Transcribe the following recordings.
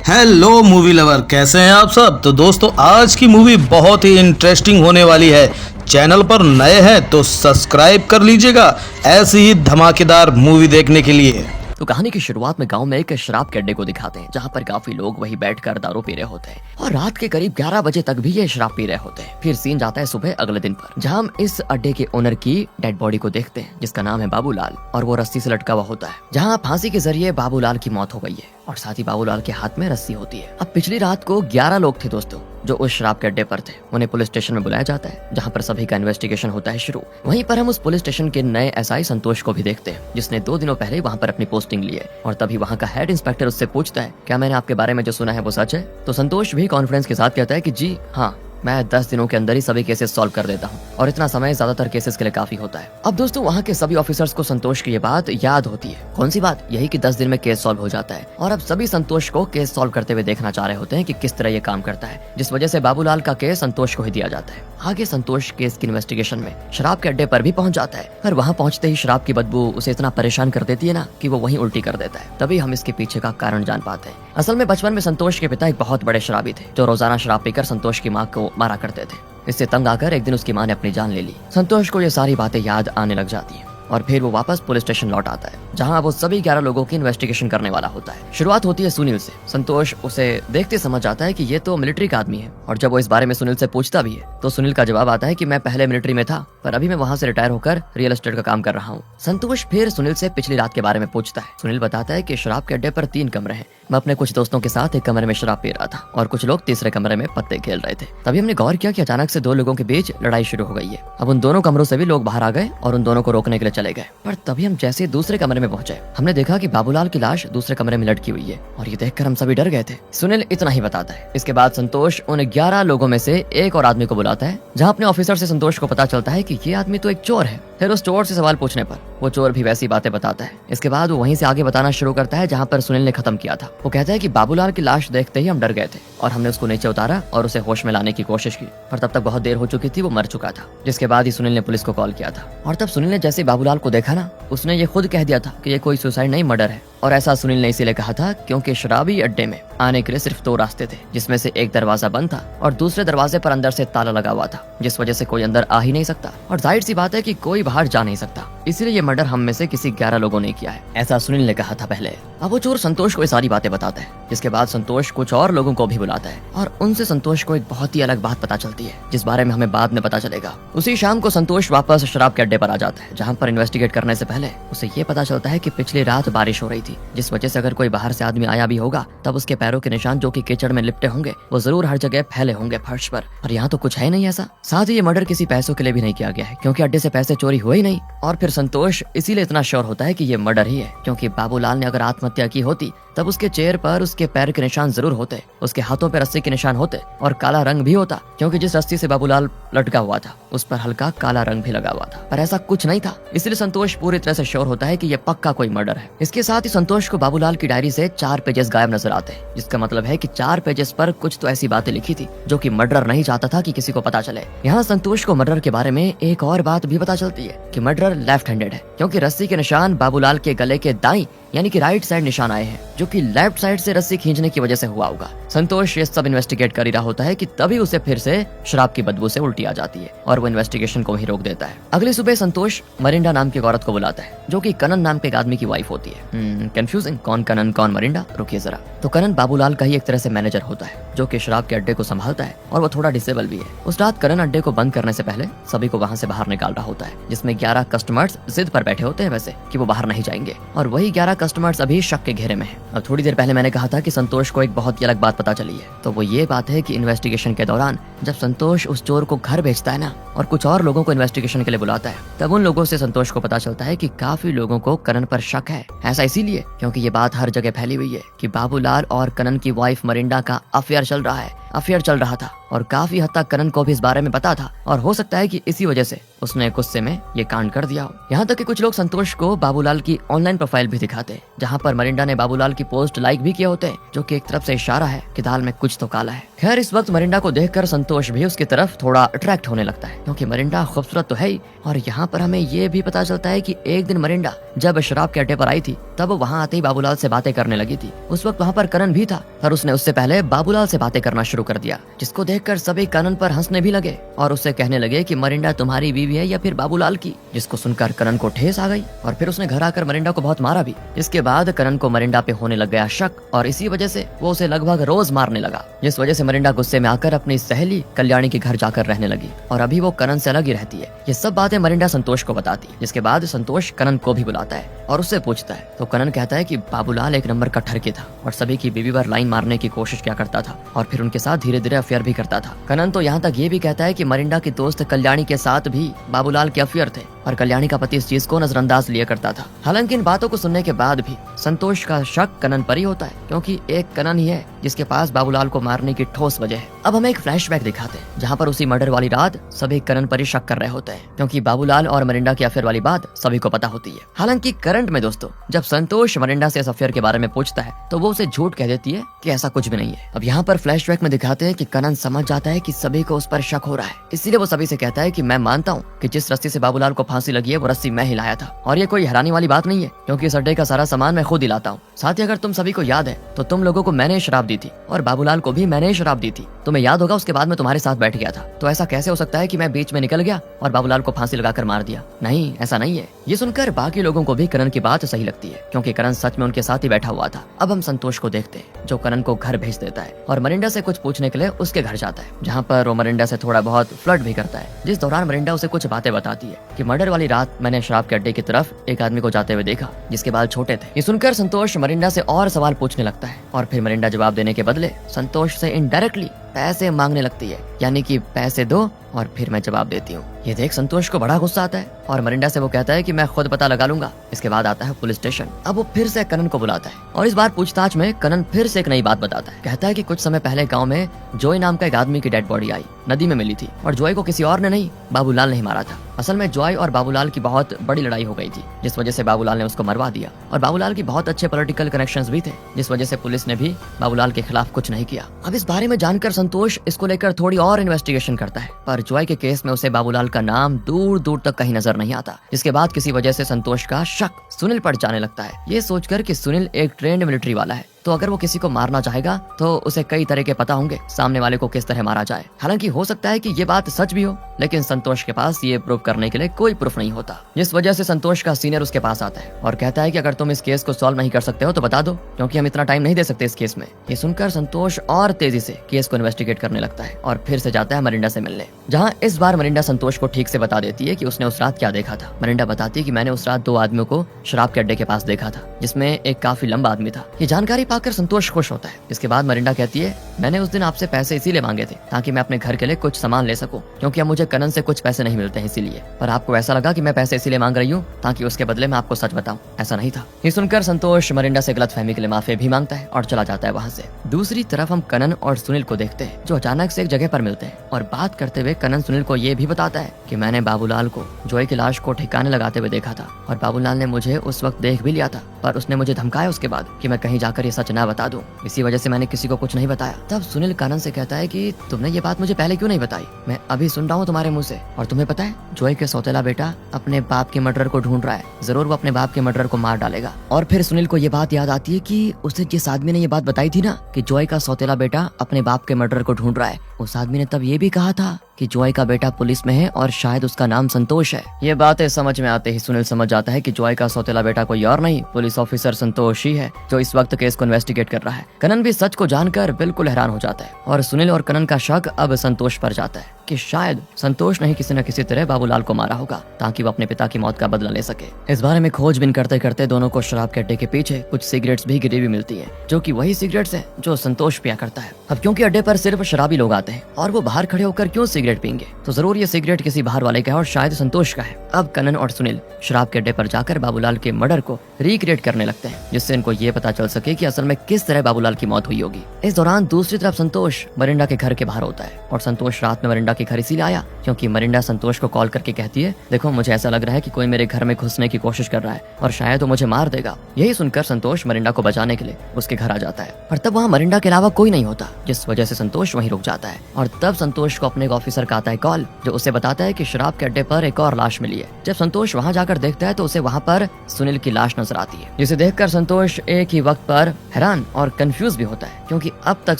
Hello movie lover, कैसे हैं आप सब। तो दोस्तों, आज की मूवी बहुत ही इंटरेस्टिंग होने वाली है। चैनल पर नए हैं तो सब्सक्राइब कर लीजिएगा ऐसी ही धमाकेदार मूवी देखने के लिए। तो कहानी की शुरुआत में गांव में एक शराब के अड्डे को दिखाते हैं, जहां पर काफी लोग वही बैठकर दारू पी रहे होते हैं और रात के करीब 11 बजे तक भी ये शराब पी रहे होते हैं। फिर सीन जाता है सुबह अगले दिन पर, जहां हम इस अड्डे के ओनर की डेड बॉडी को देखते हैं, जिसका नाम है बाबूलाल, और वो रस्सी से लटका हुआ होता है। जहां फांसी के जरिए बाबूलाल की मौत हो गई है और साथ ही बाबूलाल के हाथ में रस्सी होती है। अब पिछली रात को 11 लोग थे दोस्तों जो उस शराब के अड्डे पर थे। उन्हें पुलिस स्टेशन में बुलाया जाता है, जहां पर सभी का इन्वेस्टिगेशन होता है शुरू। वहीं पर हम उस पुलिस स्टेशन के नए एसआई संतोष को भी देखते हैं, जिसने 2 दिनों पहले वहां पर अपनी पोस्टिंग ली है। और तभी वहां का हेड इंस्पेक्टर उससे पूछता है, क्या मैंने आपके बारे में जो सुना है वो सच है? तो संतोष भी कॉन्फिडेंस के साथ कहता है कि जी हाँ, मैं 10 दिनों के अंदर ही सभी केसेस सॉल्व कर देता हूँ, और इतना समय ज्यादातर केसेस के लिए काफी होता है। अब दोस्तों, वहाँ के सभी ऑफिसर्स को संतोष की ये बात याद होती है। कौन सी बात? यही कि 10 दिन में केस सॉल्व हो जाता है। और अब सभी संतोष को केस सॉल्व करते हुए देखना चाह रहे होते हैं कि किस तरह ये काम करता है, जिस वजह से बाबूलाल का केस संतोष को ही दिया जाता है। आगे संतोष केस की इन्वेस्टिगेशन में शराब के अड्डे पर भी पहुंच जाता है, और वहाँ पहुंचते ही शराब की बदबू उसे इतना परेशान कर देती है ना कि वो वहीं उल्टी कर देता है। तभी हम इसके पीछे का कारण जान पाते हैं। असल में बचपन में संतोष के पिता एक बहुत बड़े शराबी थे, जो रोजाना शराब पीकर संतोष की माँ को मारा करते थे। इससे तंग आकर एक दिन उसकी माँ ने अपनी जान ले ली। संतोष को ये सारी बातें याद आने लग जाती हैं, और फिर वो वापस पुलिस स्टेशन लौट आता है, जहां वो सभी 11 लोगों की इन्वेस्टिगेशन करने वाला होता है। शुरुआत होती है सुनील से। संतोष उसे देखते समझ जाता है कि ये तो मिलिट्री का आदमी है, और जब वो इस बारे में सुनील से पूछता भी है तो सुनील का जवाब आता है कि मैं पहले मिलिट्री में था, पर अभी मैं वहां से रिटायर होकर रियल एस्टेट का काम कर रहा हूँ। संतोष फिर सुनील से पिछली रात के बारे में पूछता है। सुनील बताता है कि शराब के अड्डे पर 3 कमरे हैं। मैं अपने कुछ दोस्तों के साथ एक कमरे में शराब पी रहा था, और कुछ लोग तीसरे कमरे में पत्ते खेल रहे थे। तभी हमने गौर किया कि अचानक से 2 लोगों के बीच लड़ाई शुरू हो गई है। अब उन दोनों कमरों से भी लोग बाहर आ गए और उन दोनों को रोकने के लिए चले गए। पर तभी हम जैसे दूसरे कमरे में पहुंचे, हमने देखा कि बाबूलाल की लाश दूसरे कमरे में लटकी हुई है, और ये देखकर हम सभी डर गए थे। सुनील इतना ही बताता है। इसके बाद संतोष उन 11 लोगों में से एक और आदमी को बुलाता है, जहाँ अपने ऑफिसर से संतोष को पता चलता है कि ये आदमी तो एक चोर है। फिर उस चोर से सवाल पूछने पर वो चोर भी वैसी बातें बताता है। इसके बाद वो वहीं से आगे बताना शुरू करता है जहाँ पर सुनील ने खत्म किया था। वो कहता है कि बाबूलाल की लाश देखते ही हम डर गए थे, और हमने उसको नीचे उतारा और उसे होश में लाने की कोशिश की, पर तब तक बहुत देर हो चुकी थी, वो मर चुका था। जिसके बाद ही सुनील ने पुलिस को कॉल किया था, और तब सुनील ने जैसे बाबूलाल को देखा ना, उसने ये खुद कह दिया था कि ये कोई सुसाइड नहीं, मर्डर है। और ऐसा सुनील ने इसीलिए कहा था क्योंकि शराबी अड्डे में आने के लिए सिर्फ 2 रास्ते थे, जिसमें से एक दरवाजा बंद था और दूसरे दरवाजे पर अंदर से ताला लगा हुआ था, जिस वजह से कोई अंदर आ ही नहीं सकता, और जाहिर सी बात है कि कोई बाहर जा नहीं सकता। इसलिए ये मर्डर हम में से किसी 11 लोगों ने किया है, ऐसा सुनील ने कहा था पहले। अब वो चोर संतोष को ये सारी बातें बताता है। जिसके बाद संतोष कुछ और लोगों को भी बुलाता है, और उनसे संतोष को एक बहुत ही अलग बात पता चलती है, जिस बारे में हमें बाद में पता चलेगा। उसी शाम को संतोष वापस शराब के अड्डे पर आ जाता है, जहाँ पर इन्वेस्टिगेट करने से पहले उसे ये पता चलता है कि पिछली रात बारिश हो रही थी, जिस वजह से अगर कोई बाहर से आदमी आया भी होगा तब उसके पैरों के निशान जो कि कीचड़ में लिपटे होंगे वो जरूर हर जगह फैले होंगे फर्श पर, और यहाँ तो कुछ है नहीं ऐसा। साथ ही ये मर्डर किसी पैसों के लिए भी नहीं किया गया है, क्योंकि अड्डे से पैसे चोरी हुए ही नहीं। और फिर संतोष इसीलिए इतना श्योर होता है कि ये मर्डर ही है, क्योंकि बाबूलाल ने अगर आत्महत्या की होती तब उसके चेहरे पर उसके पैर के निशान जरूर होते, उसके हाथों पर रस्सी के निशान होते, और काला रंग भी होता, क्योंकि जिस रस्सी से बाबूलाल लटका हुआ था उस पर हल्का काला रंग भी लगा हुआ था। पर ऐसा कुछ नहीं था, इसलिए संतोष पूरी तरह से श्योर होता है कि ये पक्का कोई मर्डर है। इसके साथ ही संतोष को बाबूलाल की डायरी से 4 पेजेस गायब नजर आते हैं, जिसका मतलब है कि 4 पेजेस पर कुछ तो ऐसी बातें लिखी थी जो कि मर्डर नहीं चाहता था कि किसी को पता चले। यहाँ संतोष को मर्डर के बारे में एक और बात भी पता चलती है कि मर्डर लेफ्ट हैंडेड है, क्योंकि रस्सी के निशान बाबूलाल के गले के दाईं यानी कि राइट साइड निशान आए हैं, जो कि लेफ्ट साइड से रस्सी खींचने की वजह से हुआ होगा। संतोष ये सब इन्वेस्टिगेट कर ही रहा होता है कि तभी उसे फिर से शराब की बदबू से उल्टी आ जाती है, और वो इन्वेस्टिगेशन को ही रोक देता है। अगली सुबह संतोष मरिंडा नाम की एक औरत को बुलाता है, जो कि कनन नाम के एक आदमी की वाइफ होती है। कंफ्यूजिंग, कौन कनन कौन मरिंडा? रुकिए जरा। तो कनन बाबूलाल का ही एक तरह से मैनेजर होता है, जो कि शराब के अड्डे को संभालता है, और वो थोड़ा डिसेबल भी है। उस रात कनन अड्डे को बंद करने से पहले सभी को वहाँ से बाहर निकाल रहा होता है, जिसमें 11 कस्टमर्स जिद पर बैठे होते हैं वैसे कि वो बाहर नहीं जाएंगे, और वही 11 कस्टमर्स अभी शक के घेरे में है। अब थोड़ी देर पहले मैंने कहा था कि संतोष को एक बहुत ही अलग बात पता चली है, तो वो ये बात है कि इन्वेस्टिगेशन के दौरान जब संतोष उस चोर को घर भेजता है ना, और कुछ और लोगों को इन्वेस्टिगेशन के लिए बुलाता है, तब उन लोगों से संतोष को पता चलता है कि काफी लोगों को कनन पर शक है। ऐसा इसीलिए क्योंकि ये बात हर जगह फैली हुई है कि बाबूलाल और कनन की वाइफ मरिंडा का अफेयर चल रहा है। अफेयर चल रहा था और काफी हद तक करण को भी इस बारे में पता था और हो सकता है कि इसी वजह से उसने गुस्से में ये कांड कर दिया हो। यहाँ तक कि कुछ लोग संतोष को बाबूलाल की ऑनलाइन प्रोफाइल भी दिखाते हैं, जहाँ पर मरिंडा ने बाबूलाल की पोस्ट लाइक भी किए होते हैं, जो कि एक तरफ से इशारा है कि दाल में कुछ तो काला है। खैर, इस वक्त मरिंडा को देखकर संतोष भी उसकी तरफ थोड़ा अट्रैक्ट होने लगता है, क्योंकि मरिंडा खूबसूरत तो है ही। और यहाँ पर हमें ये भी पता चलता है कि एक दिन मरिंडा जब शराब के अड्डे पर आई थी, तब वहाँ आते ही बाबूलाल से बातें करने लगी थी। उस वक्त वहाँ पर करण भी था और उसने उससे पहले बाबूलाल से बातें करना शुरू कर दिया, जिसको देखकर सभी करण पर हंसने भी लगे और उससे कहने लगे कि मरिंडा तुम्हारी बीवी है या फिर बाबूलाल की, जिसको सुनकर करण को ठेस आ गई और फिर उसने घर आकर मरिंडा को बहुत मारा भी। इसके बाद करण को मरिंडा पे होने लग गया शक और इसी वजह से वो उसे लगभग रोज मारने लगा, जिस वजह से मरिंडा गुस्से में आकर अपनी सहेली कल्याणी के घर जाकर रहने लगी और अभी वो करण से अलग ही रहती है। ये सब बातें मरिंडा संतोष को बताती है, जिसके बाद संतोष करण को भी बुलाता है और उससे पूछता है तो करण कहता है कि बाबूलाल एक नंबर का ठरकी था और सभी की बीवी पर लाइन मारने की कोशिश किया करता था और फिर उनके साथ धीरे धीरे अफेयर भी करता था। करण तो यहाँ तक ये भी कहता है कि मरिंडा की दोस्त कल्याणी के साथ भी बाबूलाल के अफेयर थे और कल्याणी का पति इस चीज को नजरअंदाज लिया करता था। हालांकि इन बातों को सुनने के बाद भी संतोष का शक करण पर ही होता है, क्योंकि एक करण ही है जिसके पास बाबूलाल को मारने की ठोस वजह है। अब हमें एक फ्लैशबैक दिखाते हैं, जहाँ पर उसी मर्डर वाली रात सभी करण पर ही शक कर रहे होते हैं, क्योंकि बाबूलाल और मरिंडा के अफेयर वाली बात सभी को पता होती है। हालांकि करंट में दोस्तों, जब संतोष मरिंडा से इस अफेयर के बारे में पूछता है तो वो उसे झूठ कह देती है कि ऐसा कुछ भी नहीं है। अब यहाँ पर फ्लैशबैक में दिखाते हैं कि करण समझ जाता है कि सभी को उस पर शक हो रहा है, इसीलिए वो सभी से कहता है कि मैं मानता हूँ कि जिस रस्सी से बाबूलाल को फांसी लगी है वो रस्सी मैं ही लाया था और ये कोई हैरानी वाली बात नहीं है, क्योंकि इस अड्डे का सारा सामान मैं खुद ही लाता हूँ। साथ ही अगर तुम सभी को याद है तो तुम लोगों को मैंने शराब दी थी और बाबूलाल को भी मैंने शराब दी थी। तुम्हें याद होगा उसके बाद मैं तुम्हारे साथ बैठ गया था, तो ऐसा कैसे हो सकता है कि मैं बीच में निकल गया और बाबूलाल को फांसी लगाकर मार दिया? नहीं, ऐसा नहीं है। ये सुनकर बाकी लोगों को भी करण की बात सही लगती है, क्योंकि करण सच में उनके साथ ही बैठा हुआ था। अब हम संतोष को देखते हैं, जो करण को घर भेज देता है और मरिंडा से कुछ पूछने के लिए उसके घर जाता है, जहाँ पर वो मरिंडा से थोड़ा बहुत फ्लर्ट भी करता है, जिस दौरान मरिंडा उसे कुछ बातें बताती है कि मर्डर वाली रात मैंने शराब के अड्डे की तरफ एक आदमी को जाते हुए देखा जिसके बाल छोटे थे। ये सुनकर संतोष मरिंडा से और सवाल पूछने लगता है और फिर मरिंडा जवाब देने के बदले संतोष से इनडायरेक्टली पैसे मांगने लगती है, यानी कि पैसे दो और फिर मैं जवाब देती हूँ। ये देख संतोष को बड़ा गुस्सा आता है और मरिंडा से वो कहता है कि मैं खुद पता लगा लूंगा। इसके बाद आता है पुलिस स्टेशन। अब वो फिर से करण को बुलाता है और इस बार पूछताछ में करण फिर से एक नई बात बताता है। कहता है कि कुछ समय पहले गांव में जॉय नाम का एक आदमी की डेड बॉडी आई, नदी में मिली थी और जॉय को किसी और ने नहीं, बाबूलाल ने ही मारा था। असल में जॉय और बाबूलाल की बहुत बड़ी लड़ाई हो गई थी, जिस वजह से बाबूलाल ने उसको मरवा दिया और बाबूलाल की बहुत अच्छे पॉलिटिकल कनेक्शंस भी थे, जिस वजह से पुलिस ने भी बाबूलाल के खिलाफ कुछ नहीं किया। अब इस बारे में जानकर संतोष इसको लेकर थोड़ी और इन्वेस्टिगेशन करता है, पर जॉय के केस में उसे बाबूलाल का नाम दूर दूर तक कहीं नजर नहीं आता, जिसके बाद किसी वजह से संतोष का शक सुनील पर जाने लगता है, ये सोचकर कि सुनील एक ट्रेंड मिलिट्री वाला है, तो अगर वो किसी को मारना चाहेगा तो उसे कई तरह के पता होंगे सामने वाले को किस तरह मारा जाए। हालांकि हो सकता है कि ये बात सच भी हो, लेकिन संतोष के पास ये प्रूफ करने के लिए कोई प्रूफ नहीं होता, जिस वजह से संतोष का सीनियर उसके पास आता है और कहता है कि अगर तुम इस केस को सॉल्व नहीं कर सकते हो तो बता दो, क्योंकि हम इतना टाइम नहीं दे सकते इस केस में। ये सुनकर संतोष और तेजी से केस को इन्वेस्टिगेट करने लगता है और फिर से जाता है मरिंडा से मिलने, जहाँ इस बार मरिंडा संतोष को ठीक से बता देती है कि उसने उस रात क्या देखा था। मरिंडा बताती है कि मैंने उस रात 2 आदमियों को शराब के अड्डे के पास देखा था, जिसमें एक काफी लंबा आदमी था। ये जानकारी पाकर संतोष खुश होता है। इसके बाद मरिंडा कहती है मैंने उस दिन आपसे पैसे इसीलिए मांगे थे ताकि मैं अपने घर के लिए कुछ सामान ले सकूं, क्योंकि अब मुझे करण से कुछ पैसे नहीं मिलते हैं इसीलिए, पर आपको ऐसा लगा कि मैं पैसे इसीलिए मांग रही हूँ ताकि उसके बदले मैं आपको सच बताऊं, ऐसा नहीं था। ये सुनकर संतोष मरिंडा से गलतफहमी के लिए माफी भी मांगता है और चला जाता है वहाँ से। दूसरी तरफ हम करण और सुनील को देखते हैं, जो अचानक से एक जगह पर मिलते हैं और बात करते हुए करण सुनील को ये भी बताता है कि मैंने बाबूलाल को जॉय की लाश को ठिकाने लगाते हुए देखा था और बाबूलाल ने मुझे उस वक्त देख भी लिया था, पर उसने मुझे धमकाया उसके बाद कि मैं कहीं जाकर ये सच ना बता दूं, इसी वजह से मैंने किसी को कुछ नहीं बताया। तब सुनील करण से कहता है कि तुमने ये बात मुझे पहले क्यों नहीं बताई, मैं अभी सुन रहा हूँ तुम्हारे मुंह से। और तुम्हें पता है जॉय के सौतेला बेटा अपने बाप के मर्डर को ढूंढ रहा है, जरूर वो अपने बाप के मर्डर को मार डालेगा। और फिर सुनील को ये बात याद आती है कि उसे जिस आदमी ने ये बात बताई थी ना कि जॉय का सौतेला बेटा अपने बाप के मर्डर को ढूंढ रहा है, उस आदमी ने तब ये भी कहा था कि जॉय का बेटा पुलिस में है और शायद उसका नाम संतोष है। ये बातें समझ में आते ही सुनील समझ जाता है कि जॉय का सौतेला बेटा कोई और नहीं, पुलिस ऑफिसर संतोष ही है, जो इस वक्त केस को इन्वेस्टिगेट कर रहा है। करण भी सच को जानकर बिल्कुल हैरान हो जाता है और सुनील और करण का शक अब संतोष पर जाता है कि शायद संतोष ने ही किसी न किसी तरह बाबूलाल को मारा होगा ताकि वो अपने पिता की मौत का बदला ले सके। इस बारे में खोजबीन करते करते दोनों को शराब के अड्डे के पीछे कुछ सिगरेट्स भी गिरी हुई मिलती है, जो कि वही सिगरेट्स हैं जो संतोष पिया करता है। अब क्योंकि अड्डे पर सिर्फ शराबी लोग आते हैं और वो बाहर खड़े होकर क्यों सिगरेट सिगरेट पीएंगे तो जरूर ये सिगरेट किसी बाहर वाले का है और शायद संतोष का है। अब कनन और सुनील शराब के अड्डे पर जाकर बाबूलाल के मर्डर को रिक्रिएट करने लगते हैं, जिससे इनको ये पता चल सके कि असल में किस तरह बाबूलाल की मौत हुई होगी। इस दौरान दूसरी तरफ संतोष मरिंडा के घर के बाहर होता है और संतोष रात में मरिंडा के घर इसीलिए आया क्योंकि मरिंडा संतोष को कॉल करके कहती है, देखो मुझे ऐसा लग रहा है कि कोई मेरे घर में घुसने की कोशिश कर रहा है और शायद वो मुझे मार देगा। यही सुनकर संतोष मरिंडा को बचाने के लिए उसके घर आ जाता है, पर तब वहाँ मरिंडा के अलावा कोई नहीं होता, जिस वजह से संतोष वहीं रुक जाता है। और तब संतोष को अपने एक ऑफिसर का आता है कॉल, जो उसे बताता है कि शराब के अड्डे पर एक और लाश मिली है। जब संतोष वहाँ जाकर देखता है तो उसे वहाँ पर सुनील की लाश नजर आती है, जिसे देखकर संतोष एक ही वक्त पर हैरान और कंफ्यूज भी होता है क्योंकि अब तक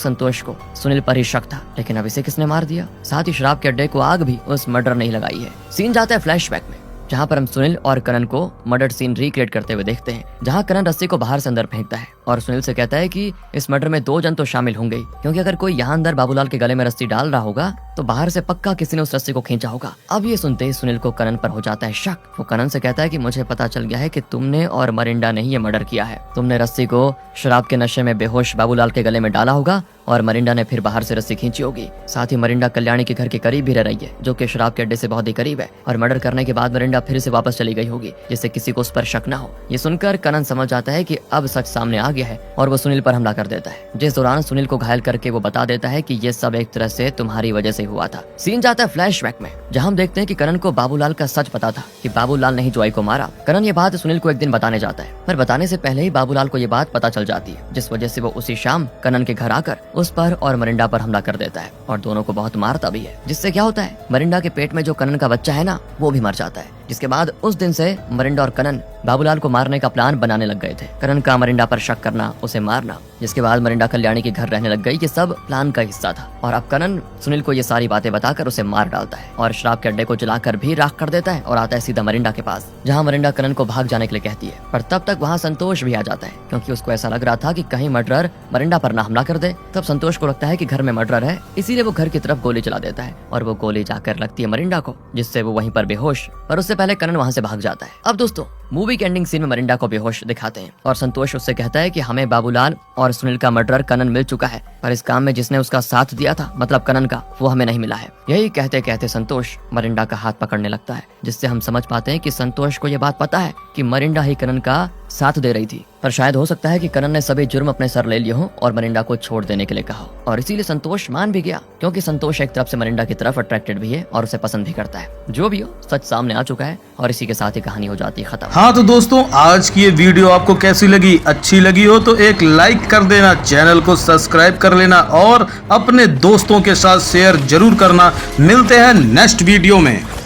संतोष को सुनील पर ही शक था, लेकिन अब इसे किसने मार दिया। साथ ही शराब के अड्डे को आग भी उस मर्डर नहीं लगाई है। सीन जाता है फ्लैशबैक में, जहाँ पर हम सुनील और कनन को मर्डर सीन रिक्रिएट करते हुए देखते हैं, जहाँ कनन रस्सी को बाहर से अंदर फेंकता है और सुनील से कहता है कि इस मर्डर में 2 जन तो शामिल होंगे, क्योंकि अगर कोई यहाँ अंदर बाबूलाल के गले में रस्सी डाल रहा होगा तो बाहर से पक्का किसी ने उस रस्सी को खींचा होगा। अब ये सुनते ही सुनील को कनन पर हो जाता है शक। वो कनन से कहता है कि मुझे पता चल गया है कि तुमने और मरिंडा ने ही ये मर्डर किया है। तुमने रस्सी को शराब के नशे में बेहोश बाबूलाल के गले में डाला होगा और मरिंडा ने फिर बाहर से रस्सी खींची होगी। साथ ही मरिंडा कल्याणी के घर के करीब भी रह रही है, जो कि शराब के अड्डे से बहुत ही करीब है, और मर्डर करने के बाद मरिंडा फिर से वापस चली गई होगी, जिससे किसी को उस पर शक ना हो। ये सुनकर कनन समझ जाता है कि अब सच सामने आ गया है और वो सुनील पर हमला कर देता है, जिस दौरान सुनील को घायल करके वो बता देता है कि ये सब एक तरह से तुम्हारी वजह से हुआ था। सीन जाता है फ्लैशबैक में, जहाँ हम देखते हैं कि कनन को बाबूलाल का सच पता था कि बाबूलाल ने ही जॉय को मारा। कनन ये बात सुनील को एक दिन बताने जाता है, पर बताने से पहले ही बाबूलाल को ये बात पता चल जाती है, जिस वजह से वो उसी शाम कनन के घर आकर उस पर और मरिंडा पर हमला कर देता है और दोनों को बहुत मारता भी है, जिससे क्या होता है, मरिंडा के पेट में जो कनन का बच्चा है ना, वो भी मर जाता है। जिसके बाद उस दिन से मरिंडा और कनन बाबूलाल को मारने का प्लान बनाने लग गए थे। कनन का मरिंडा पर शक करना, उसे मारना, जिसके बाद मरिंडा कल्याणी के घर रहने लग गई। ये सब प्लान का हिस्सा था और अब कनन सुनील को ये सारी बातें बताकर उसे मार डालता है और शराब के अड्डे को जलाकर भी राख कर देता है और आता है सीधा मरिंडा के पास, जहाँ मरिंडा कनन को भाग जाने के लिए कहती है। पर तब तक वहाँ संतोष भी आ जाता है, क्योंकि उसको ऐसा लग रहा था कि कहीं मर्डरर मरिंडा पर ना हमला कर दे। तब संतोष को लगता है कि घर में मर्डरर है, इसीलिए वो घर की तरफ गोली चला देता है और वो गोली जाकर लगती है मरिंडा को, जिससे वो वहीं पर बेहोश, पर उससे पहले कनन वहाँ से भाग जाता है। अब दोस्तों मूवी के एंडिंग सीन में मरिंडा को बेहोश दिखाते हैं और संतोष उससे कहता है कि हमें बाबूलाल और सुनील का मर्डरर कनन मिल चुका है, पर इस काम में जिसने उसका साथ दिया था, मतलब कनन का, वो हमें नहीं मिला है। यही कहते कहते संतोष मरिंडा का हाथ पकड़ने लगता है, जिससे हम समझ पाते हैं कि संतोष को ये बात पता है कि मरिंडा ही कनन का साथ दे रही थी, पर शायद हो सकता है कि कनन ने सभी जुर्म अपने सर ले लिए हो और मरिंडा को छोड़ देने के लिए कहा, और इसीलिए संतोष मान भी गया, क्योंकि संतोष एक तरफ से मरिंडा की तरफ अट्रैक्टेड भी है और उसे पसंद भी करता है। जो भी हो, सच सामने आ चुका है और इसी के साथ ही कहानी हो जाती है खत्म। हाँ तो दोस्तों, आज की ये वीडियो आपको कैसी लगी? अच्छी लगी हो तो एक लाइक कर देना, चैनल को सब्सक्राइब कर लेना और अपने दोस्तों के साथ शेयर जरूर करना। मिलते हैं नेक्स्ट वीडियो में।